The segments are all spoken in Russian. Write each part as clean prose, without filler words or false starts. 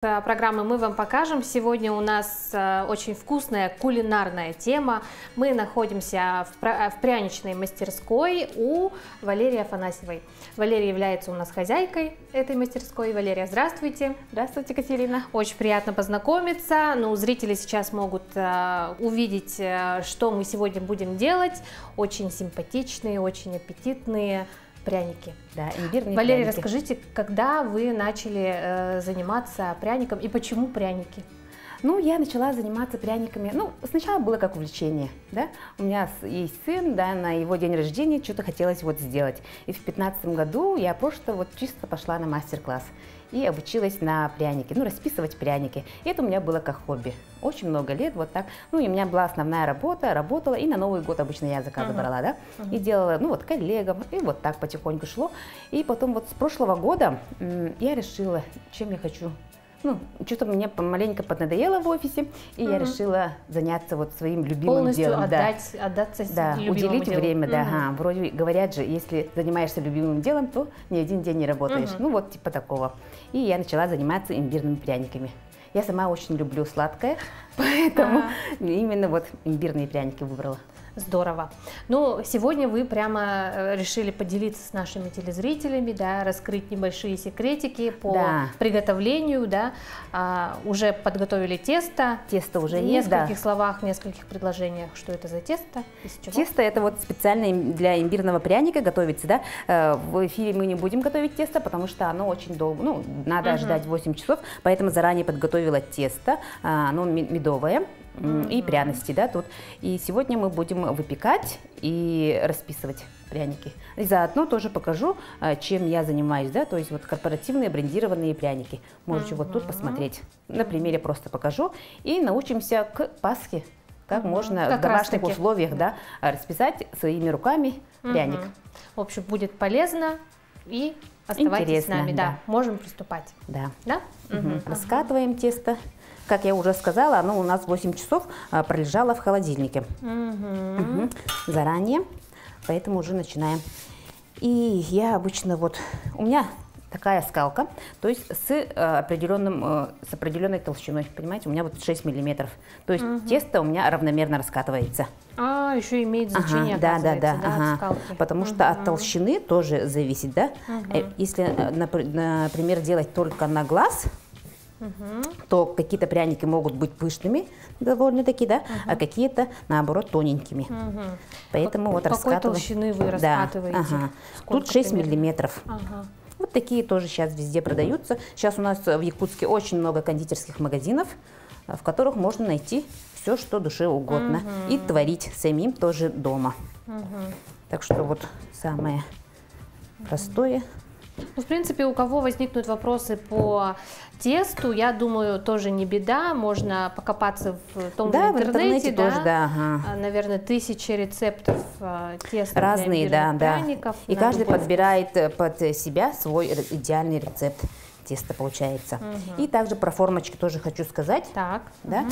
Программы мы вам покажем. Сегодня у нас очень вкусная кулинарная тема. Мы находимся в пряничной мастерской у Валерии Афанасьевой. Валерия является у нас хозяйкой этой мастерской. Валерия, здравствуйте. Здравствуйте, Катерина. Очень приятно познакомиться. Ну, зрители сейчас могут увидеть, что мы сегодня будем делать. Очень симпатичные, очень аппетитные пряники. Да, имбирные Валерия, пряники. расскажите, когда вы начали заниматься пряником и почему пряники? Ну, я начала заниматься пряниками. Ну, сначала было как увлечение, да. У меня есть сын, да, на его день рождения что-то хотелось вот сделать. И в 2015 году я просто вот чисто пошла на мастер-класс и обучилась на пряники, ну, расписывать пряники. И это у меня было как хобби. Очень много лет вот так. Ну, и у меня была основная работа, работала, и на Новый год обычно я заказы брала, да, и делала, ну, вот коллегам, и вот так потихоньку шло. И потом вот с прошлого года я решила, чем я хочу. Ну, что-то мне помаленько поднадоело в офисе, и я решила заняться вот своим любимым полностью делом. Отдаться да, любимому уделить делу. время, да. Ага. Вроде говорят же, если занимаешься любимым делом, то ни один день не работаешь. Ну, вот типа такого. И я начала заниматься имбирными пряниками. Я сама очень люблю сладкое, поэтому именно вот имбирные пряники выбрала. Здорово. Ну, сегодня вы прямо решили поделиться с нашими телезрителями, да, раскрыть небольшие секретики по приготовлению, да. Уже подготовили тесто. Тесто уже в есть, нескольких словах, в нескольких предложениях. Что это за тесто? Из чего? Тесто это вот специально для имбирного пряника готовится, да. В эфире мы не будем готовить тесто, потому что оно очень долго, ну, надо ждать 8 часов, поэтому заранее подготовила тесто, оно медовое. И пряности, да, тут. И сегодня мы будем выпекать и расписывать пряники. И заодно тоже покажу, чем я занимаюсь, да, то есть вот корпоративные брендированные пряники. Можете вот тут посмотреть. На примере просто покажу. И научимся к Пасхе, как можно в домашних условиях, да, расписать своими руками пряник. В общем, будет полезно и оставайтесь интересно, с нами. Да. Можем приступать. Да. Да? Раскатываем тесто. Как я уже сказала, оно у нас 8 часов пролежало в холодильнике заранее, поэтому уже начинаем. И я обычно вот, у меня такая скалка, то есть с определенной толщиной, понимаете, у меня вот 6 миллиметров, то есть тесто у меня равномерно раскатывается. Еще имеет значение, да, потому что от толщины тоже зависит, да. Если, например, делать только на глаз, то какие-то пряники могут быть пышными, довольно-таки, да, а какие-то, наоборот, тоненькими. Поэтому вот раскатываем. Какой толщины вы раскатываете? Тут 6 миллиметров. Вот такие тоже сейчас везде продаются. Сейчас у нас в Якутске очень много кондитерских магазинов, в которых можно найти все, что душе угодно. И творить самим тоже дома. Так что вот самое простое. Ну, в принципе, у кого возникнут вопросы по тесту, я думаю, тоже не беда, можно покопаться в том же интернете, тоже, наверное, тысячи рецептов теста разные, для пряников. И каждый подбирает под себя свой идеальный рецепт теста получается. И также про формочки тоже хочу сказать. Так. Да?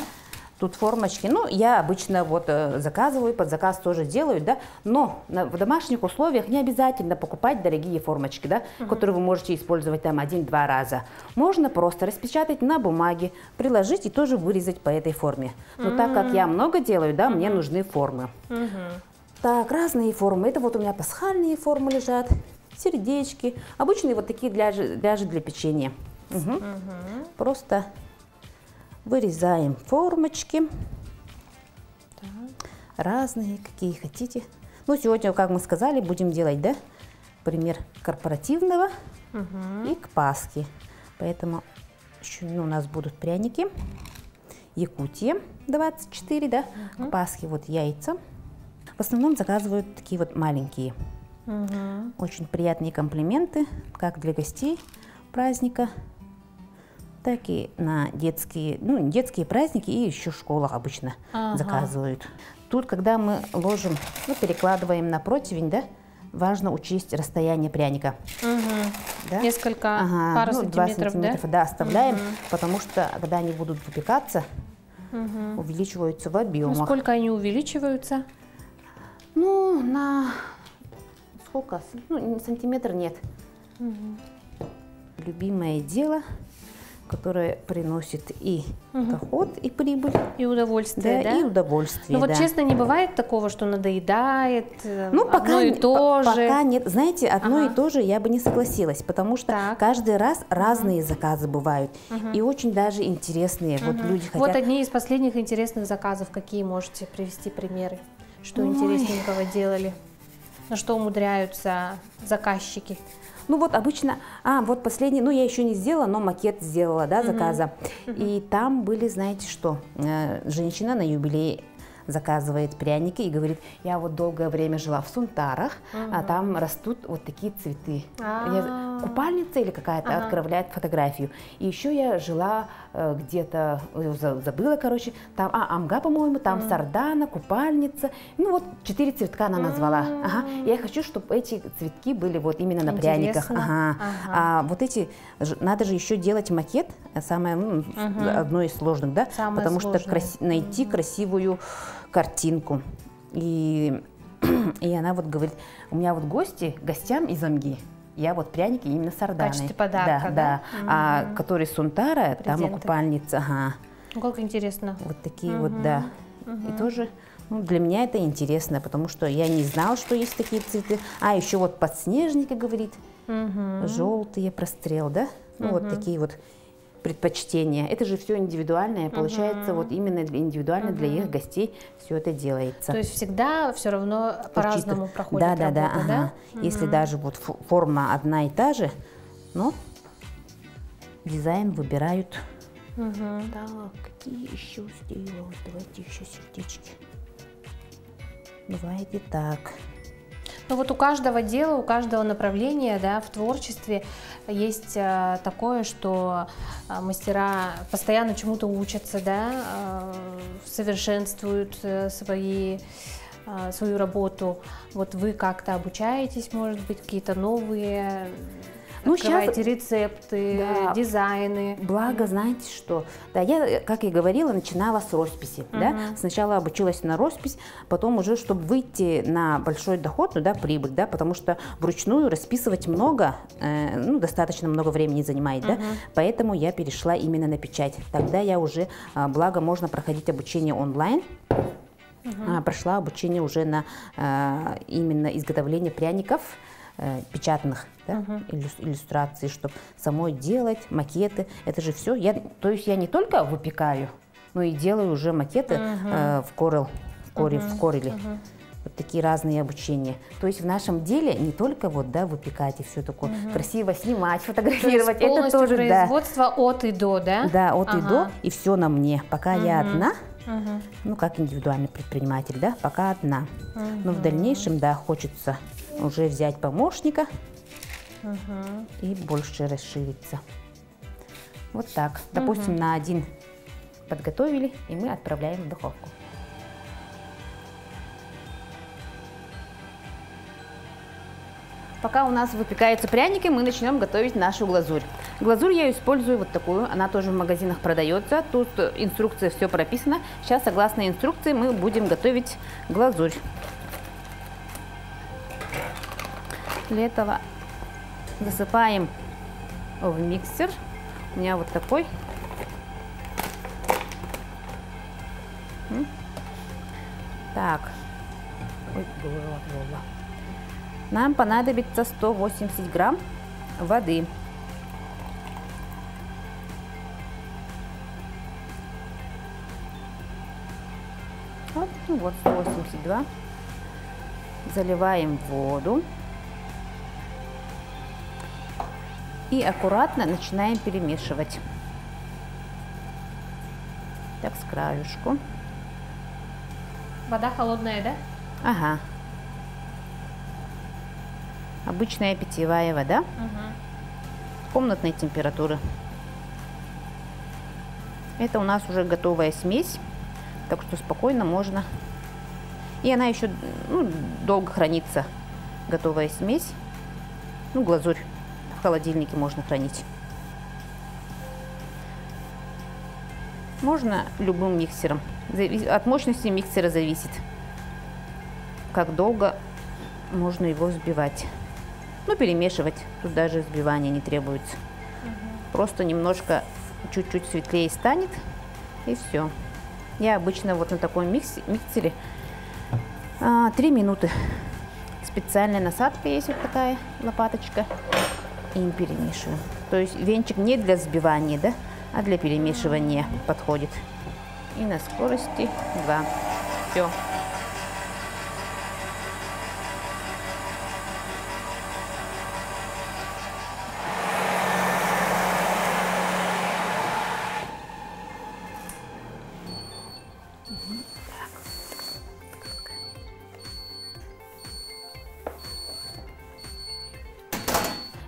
Тут формочки, ну, я обычно вот заказываю, под заказ тоже делаю, да, но в домашних условиях не обязательно покупать дорогие формочки, да, которые вы можете использовать там 1-2 раза. Можно просто распечатать на бумаге, приложить и тоже вырезать по этой форме. Но так как я много делаю, да, мне нужны формы. Так, разные формы. Это вот у меня пасхальные формы лежат, сердечки, обычные вот такие для печенья. Просто вырезаем формочки, разные, какие хотите. Ну, сегодня, как мы сказали, будем делать, да, пример корпоративного и к Пасхе. Поэтому еще, у нас будут пряники. Якутия 24, да, к Пасхе вот яйца. В основном заказывают такие вот маленькие. Очень приятные комплименты, как для гостей праздника, так и на детские, детские праздники и еще в школах обычно заказывают. Тут, когда мы ложим, перекладываем на противень, да, важно учесть расстояние пряника. Да? Пару сантиметров, да, оставляем, потому что, когда они будут выпекаться, увеличиваются в объемах. Ну, сколько они увеличиваются? Ну, на сколько? Ну, сантиметр нет. Любимое дело которое приносит и доход, и прибыль. И удовольствие, да? И удовольствие, Ну вот честно, не бывает такого, что надоедает, ну, одно пока, и то же? Пока нет. Знаете, одно и то же я бы не согласилась, потому что каждый раз разные заказы бывают. И очень даже интересные. Вот люди хотят... Вот одни из последних интересных заказов. Какие можете привести примеры? Что интересненького делали? На что умудряются заказчики? Ну вот обычно, вот последний, ну я еще не сделала, но макет сделала, да, заказа. И там были, знаете что, женщина на юбилей заказывает пряники и говорит, я вот долгое время жила в Сунтарах, а там растут вот такие цветы. Купальница или какая-то отправляет фотографию. И еще я жила где-то, забыла, короче, там амга, по-моему, там сардана, купальница. Ну вот 4 цветка она назвала. Я хочу, чтобы эти цветки были вот именно на пряниках. А вот эти, надо же еще делать макет, самое, одно из сложных, да, потому что найти красивую картинку. И она вот говорит, у меня вот гостям из Амги, я вот пряники именно сарданы. В качестве подарка, да? А который Сунтара, там и купальница. Ну, как интересно. Вот такие вот, да. И тоже, ну, для меня это интересно, потому что я не знала, что есть такие цветы. Еще вот подснежники, говорит, желтые, прострел, да? Ну, вот такие вот предпочтения. Это же все индивидуальное, получается, вот именно индивидуально для их гостей все это делается. То есть всегда все равно по-разному проходит работа, да? Если даже вот форма одна и та же, но дизайн выбирают. Так, какие еще сделала? Давайте еще сердечки. Бывает и так. Ну вот у каждого дела, у каждого направления, да, в творчестве есть такое, что мастера постоянно чему-то учатся, да, совершенствуют свою работу. Вот вы как-то обучаетесь, может быть, какие-то новые... Открываете рецепты, дизайны. Благо, знаете что? Да, я, как и говорила, начинала с росписи. Да? Сначала обучилась на роспись, потом уже, чтобы выйти на большой доход, ну, да, прибыль, да, потому что вручную расписывать много, достаточно много времени занимает, да? Поэтому я перешла именно на печать. Тогда я уже, благо, можно проходить обучение онлайн. Прошла обучение уже на именно изготовление пряников, печатных, да, иллюстраций, чтобы самой делать макеты. Это же все. То есть я не только выпекаю, но и делаю уже макеты в Corel. Вот такие разные обучения. То есть в нашем деле не только вот, да, выпекать и все такое, красиво снимать, фотографировать. То есть это тоже производство от и до, да? Да, от и до, и все на мне. Пока я одна, ну как индивидуальный предприниматель, да, пока одна. Но в дальнейшем, да, хочется уже взять помощника и больше расшириться. Вот так. Допустим, на один подготовили, и мы отправляем в духовку. Пока у нас выпекаются пряники, мы начнем готовить нашу глазурь. Глазурь я использую вот такую, она тоже в магазинах продается. Тут инструкция, все прописано. Сейчас, согласно инструкции, мы будем готовить глазурь. Для этого засыпаем в миксер. У меня вот такой. Так. Ой, голова. Нам понадобится 180 грамм воды. Вот 182. Заливаем воду. И аккуратно начинаем перемешивать. Так, с краюшку. Вода холодная, да? Ага. Обычная питьевая вода. Комнатной температуры. Это у нас уже готовая смесь. Так что спокойно можно. И она еще долго хранится. Готовая смесь. Глазурь. В холодильнике можно хранить. Можно любым миксером. От мощности миксера зависит, как долго можно его взбивать. Перемешивать. Тут даже взбивания не требуется. Просто немножко чуть-чуть светлее станет, и все. Я обычно вот на таком миксере 3 минуты. Специальная насадка есть вот такая лопаточка, и им перемешиваем. То есть венчик не для взбивания, да, а для перемешивания подходит. И на скорости 2. Все.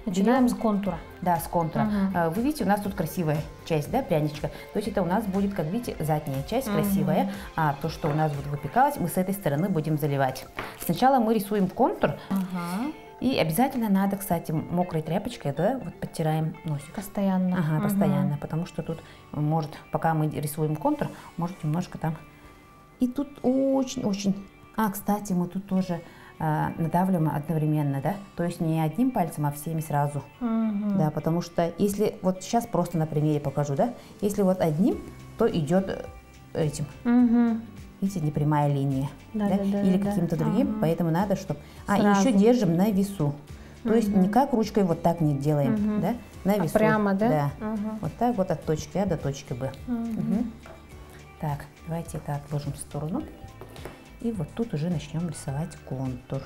Начинаем с контура. Да, с контура. Вы видите, у нас тут красивая часть, да, пряничка. То есть это у нас будет, как видите, задняя часть красивая. А то, что у нас вот выпекалось, мы с этой стороны будем заливать. Сначала мы рисуем контур. И обязательно надо, кстати, мокрой тряпочкой, да, вот подтираем носик. Постоянно. Ага, постоянно, потому что тут может, пока мы рисуем контур, может немножко там. И тут очень-очень... кстати, мы тут тоже надавливаем одновременно, да, то есть не одним пальцем, а всеми сразу. Да, потому что если, вот сейчас просто на примере покажу, да, если вот одним, то идет этим. Видите, непрямая линия, да, или каким-то другим, поэтому надо, чтобы... и еще держим на весу. То есть никак ручкой вот так не делаем, да, на весу. Прямо, да? Да. Вот так вот от точки А до точки Б. Так, давайте это отложим в сторону. И вот тут уже начнем рисовать контур.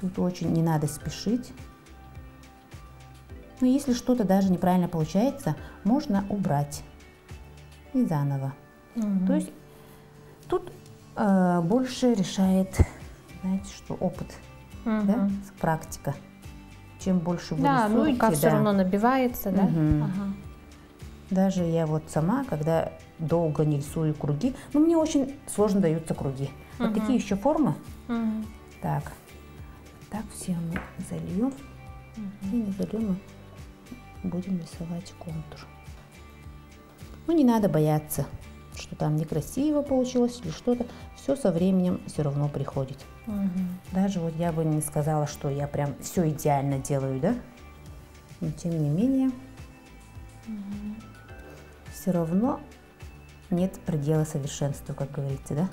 Тут очень не надо спешить. Но если что-то даже неправильно получается, можно убрать и заново. То есть тут больше решает, знаете, что опыт, да, практика. Чем больше вы рисуете, рука все равно набивается, да? Даже я вот сама, когда долго не рисую круги, мне очень сложно даются круги. Вот такие еще формы. Так все мы зальем. И не зальем, мы будем рисовать контур. Не надо бояться, что там некрасиво получилось или что-то. Все со временем все равно приходит. Даже вот я бы не сказала, что я прям все идеально делаю, да? Но тем не менее, все равно нет предела совершенству, как говорится, да?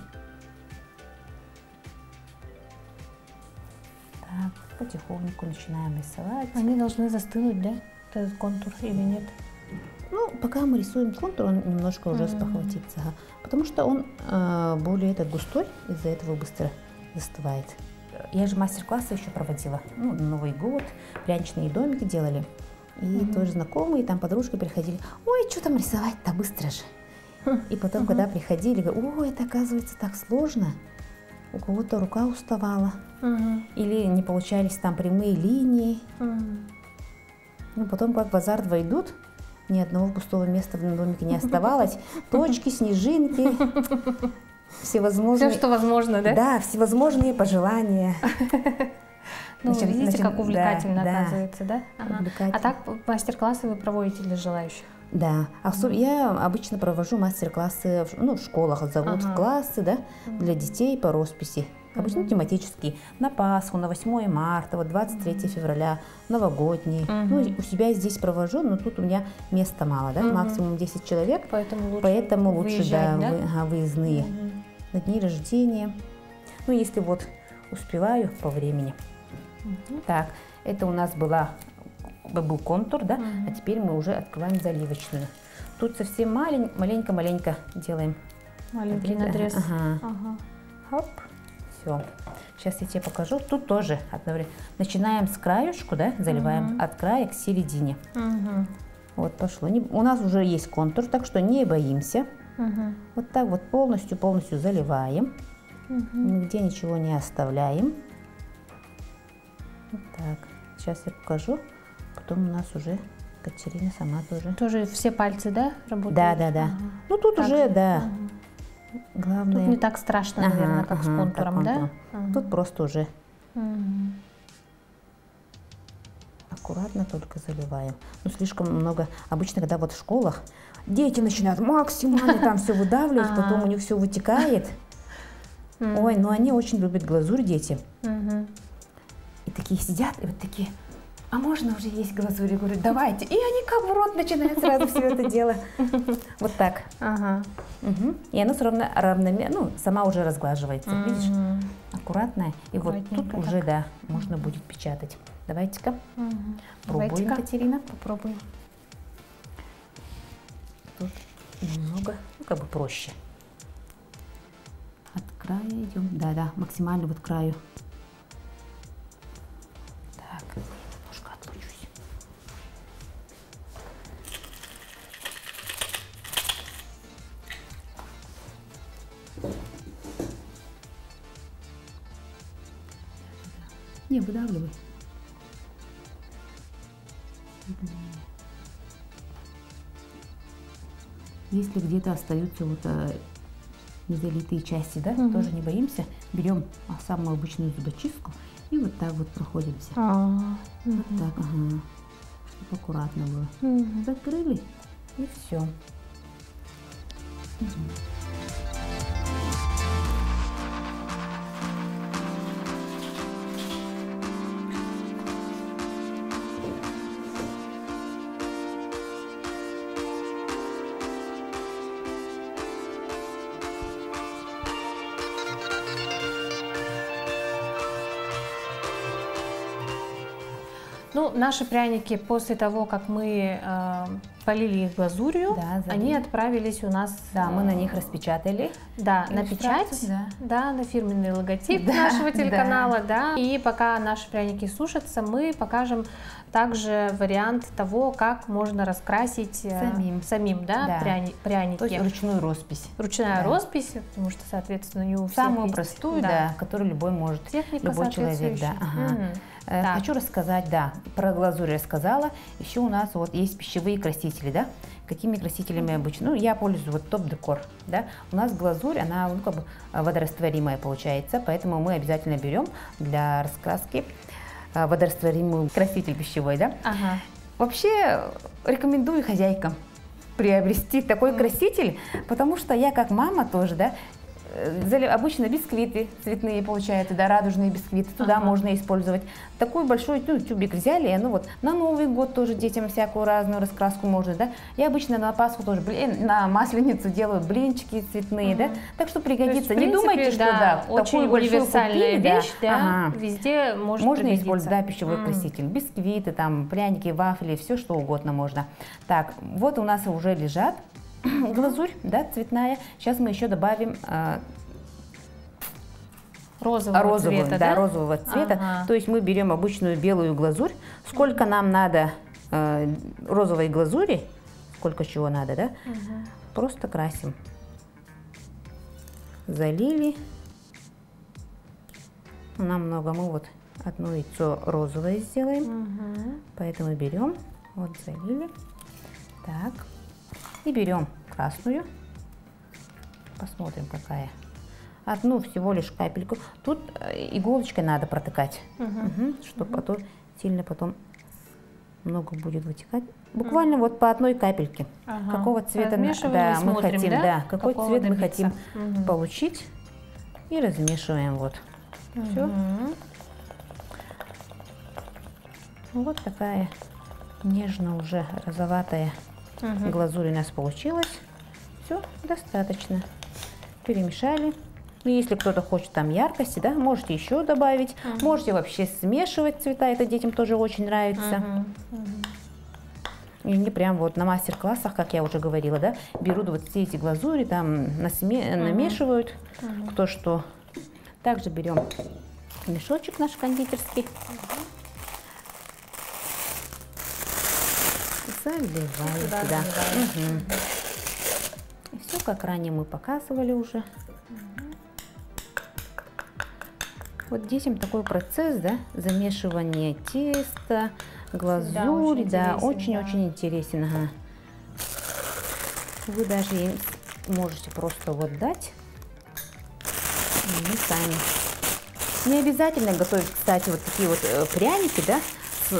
Так, потихоньку начинаем рисовать. Они должны застынуть, да, этот контур или нет? Пока мы рисуем контур, он немножко уже спохватится, потому что он более густой, из-за этого быстро застывает. Я же мастер-классы еще проводила, на Новый год, пряничные домики делали. И тоже знакомые, там подружки приходили: ой, что там рисовать-то, быстро же. И потом, когда приходили, говорю: ой, это оказывается так сложно. У кого-то рука уставала, или не получались там прямые линии. Потом, как в азарт войдут, ни одного пустого места в домике не оставалось. Точки, снежинки, всевозможные... Все, что возможно, да? Да, всевозможные пожелания. Видите, как увлекательно оказывается, да? Увлекательно. А так мастер-классы вы проводите для желающих? Да, я обычно провожу мастер-классы в школах, зовут в классы, да, для детей по росписи. Обычно тематические, на Пасху, на 8 марта, 23 февраля, новогодние. У себя здесь провожу, но тут у меня места мало, да, максимум 10 человек, поэтому лучше выезжать, да, выездные. На дни рождения, если вот успеваю по времени. Так, это у нас был контур, да, а теперь мы уже открываем заливочную. Тут совсем маленько-маленько делаем. Маленький надрез. Хоп, все. Сейчас я тебе покажу. Тут тоже начинаем с краюшку, да, заливаем от края к середине. Вот пошло. У нас уже есть контур, так что не боимся. Вот так вот полностью заливаем. Нигде ничего не оставляем. Вот так. Сейчас я покажу. Потом у нас уже Катерина сама тоже. Тоже все пальцы, да, работают? Да. Тут так уже, да. Главное... Тут не так страшно, наверное, как с контуром, да? Тут просто уже аккуратно только заливаем. Слишком много. Обычно, когда вот в школах дети начинают максимально там все выдавливать, потом у них все вытекает. Ой, они очень любят глазурь, дети. И такие сидят, и вот такие а можно уже есть глазурь? Я говорю, давайте. И они как в рот начинают сразу все это дело. Вот так. Ага. И оно все равно равномерно, ну, сама уже разглаживается, видишь? Аккуратная. И вот тут уже, да, можно будет печатать. Давайте-ка пробуем, Катерина. Попробуем. Тут немного, ну, как бы проще. От края идем. Да, максимально вот к краю. Так, немножко отлучусь. Не, выдавливай. Если где-то остаются вот незалитые части, да, тоже не боимся. Берем самую обычную зубочистку и вот так вот проходимся. Вот так, чтобы аккуратно было. Закрыли и все. Ну, наши пряники после того, как мы полили их глазурью, они отправились у нас... Да, мы на них распечатали. Да, на печать, да, на фирменный логотип нашего телеканала, да. И пока наши пряники сушатся, мы покажем также вариант того, как можно раскрасить самим, да, пряники. То есть ручную роспись. Ручная роспись, потому что, соответственно, не у всех самую есть, простую, которую любой может, техника любой человек, да. Хочу рассказать, про глазурь я сказала. Еще у нас вот есть пищевые красители, да. Какими красителями обычно? Ну, я пользуюсь вот топ-декор, да. У нас глазурь, она, ну, как бы водорастворимая получается, поэтому мы обязательно берем для раскраски водорастворимый краситель пищевой, да. Вообще рекомендую хозяйкам приобрести такой краситель, потому что я как мама тоже, да, обычно бисквиты цветные получаются, да, радужные бисквиты, туда можно использовать. Такой большой тюбик взяли, ну вот на Новый год тоже детям всякую разную раскраску можно, да. Я обычно на Пасху тоже, на Масленицу делаю блинчики цветные, да, так что пригодится. Есть, не думайте, что очень такую универсальная купили, вещь, везде можно использовать, да, пищевой краситель, бисквиты, там, пряники, вафли, все что угодно можно. Так, вот у нас уже лежат глазурь, да, цветная. Сейчас мы еще добавим розового цвета, да, розового цвета. То есть мы берем обычную белую глазурь. Сколько нам надо розовой глазури, сколько чего надо, да, просто красим. Залили. Нам много, мы вот одно яйцо розовое сделаем. Поэтому берем, вот залили. Так. И берем красную, посмотрим какая. Одну всего лишь капельку. Тут иголочкой надо протыкать, чтобы потом сильно много будет вытекать. Буквально вот по одной капельке. Какого цвета мы хотим, какой цвет мы хотим получить. И размешиваем вот. Все. Вот такая нежно уже розоватая глазурь у нас получилась. Все, достаточно. Перемешали. Ну, если кто-то хочет там яркости, да, можете еще добавить. Можете вообще смешивать цвета, это детям тоже очень нравится. И они прям вот на мастер-классах, как я уже говорила, да, берут вот все эти глазури, там намешивают, кто что. Также берем мешочек наш кондитерский. Заливаем сюда. И все, как ранее мы показывали уже. Вот детям такой процесс, да, замешивание теста, глазурь, да, очень-очень интересен. Вы даже им можете просто вот дать, и они сами. Не обязательно готовить, кстати, вот такие вот пряники, да,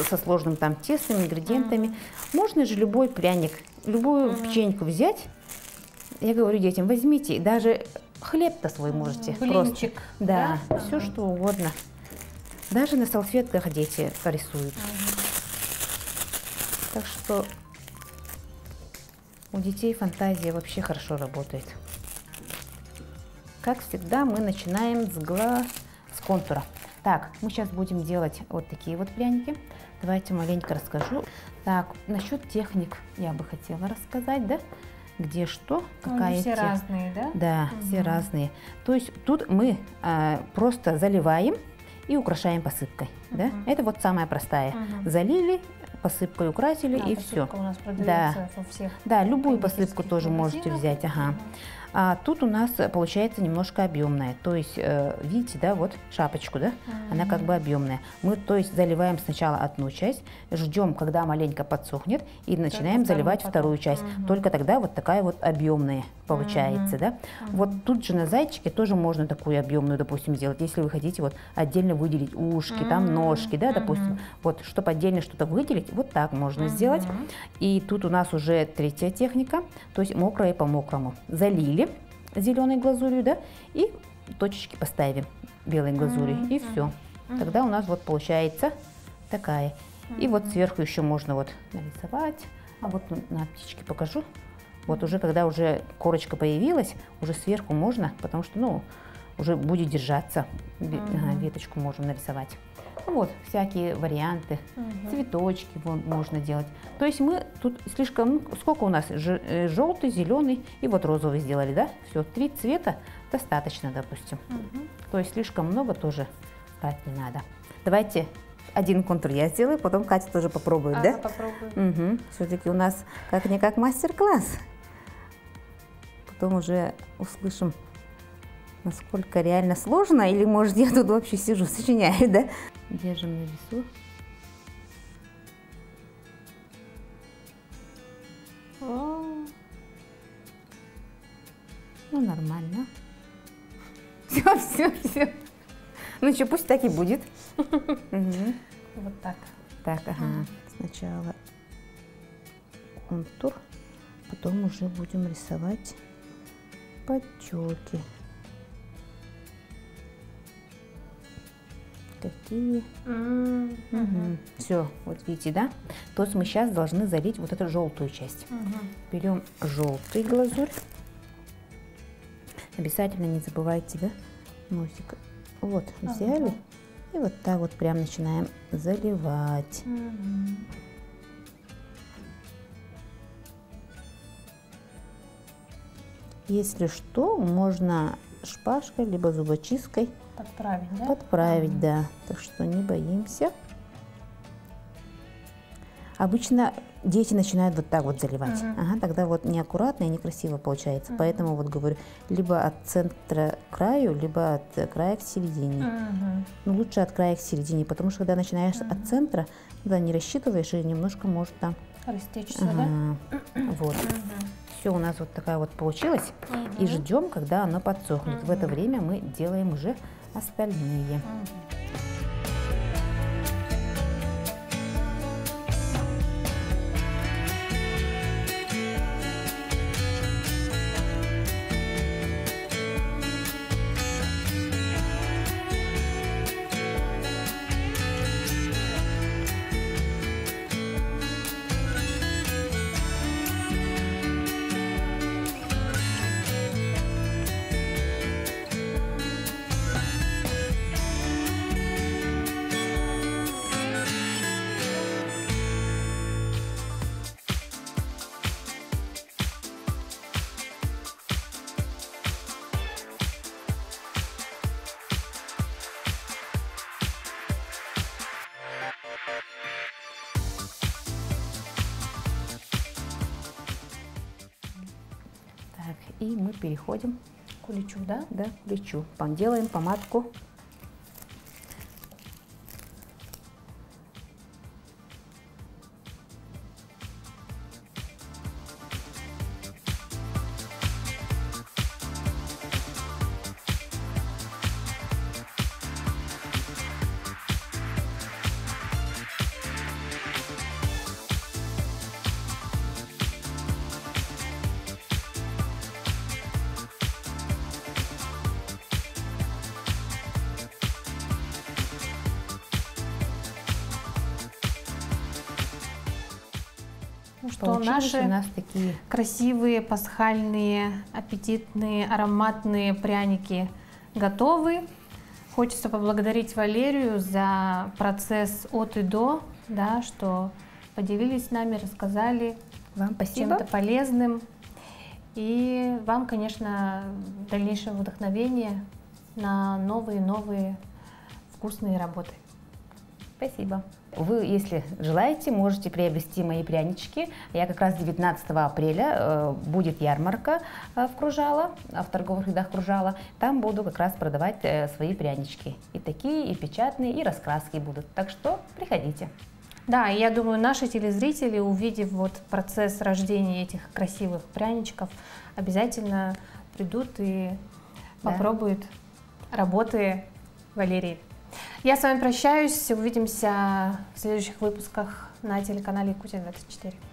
со сложным там тестом, ингредиентами. Можно же любой пряник, любую печеньку взять. Я говорю детям, возьмите, даже хлеб-то свой можете. Блинчик. Просто, да, все что угодно. Даже на салфетках дети рисуют. Так что у детей фантазия вообще хорошо работает. Как всегда, мы начинаем с контура. Так, мы сейчас будем делать вот такие вот пряники. Давайте маленько расскажу. Так, насчет техник я бы хотела рассказать, да? Где что, какая все разные, да? Да, все разные. То есть тут мы просто заливаем и украшаем посыпкой, да? Это вот самая простая. Залили, посыпкой украсили, и все. У нас продается во всех. Да, любую посыпку тоже можете взять. Ага. А тут у нас получается немножко объемная. То есть, видите, да, вот шапочку, да, она как бы объемная. Мы, то есть, заливаем сначала одну часть, ждем, когда маленько подсохнет, и начинаем заливать вторую часть. Только тогда вот такая вот объемная получается, да. Вот тут же на зайчике тоже можно такую объемную, допустим, сделать, если вы хотите вот отдельно выделить ушки, там ножки, да, допустим. Вот, чтобы отдельно что-то выделить, вот так можно сделать. И тут у нас уже третья техника, то есть мокрое по мокрому. Залили зеленой глазурью, да, и точечки поставим белой глазурью, и все. Тогда у нас вот получается такая. И вот сверху еще можно вот нарисовать. А вот на птичке покажу. Вот уже когда уже корочка появилась, уже сверху можно, потому что, ну, уже будет держаться. Веточку можем нарисовать. Вот, всякие варианты, цветочки вон можно делать. То есть мы тут слишком, сколько у нас, желтый, зеленый и вот розовый сделали, да? Все, 3 цвета достаточно, допустим. То есть слишком много тоже брать не надо. Давайте один контур я сделаю, потом Катя тоже попробует, да? Попробуем. Все-таки у нас как-никак мастер-класс. Потом уже услышим, насколько реально сложно, или, может, я тут вообще сижу, сочиняю, да? Держим на весу. Ну, нормально. Все. Ну что, пусть так и будет. Вот так. Так, ага. Сначала контур, потом уже будем рисовать подчерки. Такие. Все, вот видите, да? То есть мы сейчас должны залить вот эту желтую часть. Берем желтый глазурь. Обязательно не забывайте, да, носик. Вот, взяли. И вот так вот прям начинаем заливать. Если что, можно шпажкой либо зубочисткой подправить, да? Подправить, да. Так что не боимся. Обычно дети начинают вот так вот заливать. Ага, тогда вот неаккуратно и некрасиво получается. Поэтому вот говорю, либо от центра к краю, либо от края к середине. Но лучше от края к середине, потому что когда начинаешь от центра, да, не рассчитываешь, и немножко может там растечься, да? Вот. Все у нас вот такая вот получилась. И ждем, когда оно подсохнет. В это время мы делаем уже остальные. Так, и мы переходим к куличу, да? Да, к куличу. Делаем помадку. что Получились наши у нас такие красивые, пасхальные, аппетитные, ароматные пряники готовы. Хочется поблагодарить Валерию за процесс от и до, да, что поделились с нами, рассказали Вам спасибо. чем-то полезным. И вам, конечно, дальнейшего вдохновения на новые вкусные работы. Спасибо. Вы, если желаете, можете приобрести мои прянички. Я как раз 19 апреля будет ярмарка в Кружало, в торговых рядах Кружало. Там буду как раз продавать свои прянички. И такие, и печатные, и раскраски будут. Так что приходите. Да, я думаю, наши телезрители, увидев вот процесс рождения этих красивых пряничков, обязательно придут и попробуют работы Валерии. Я с вами прощаюсь, увидимся в следующих выпусках на телеканале Якутия 24.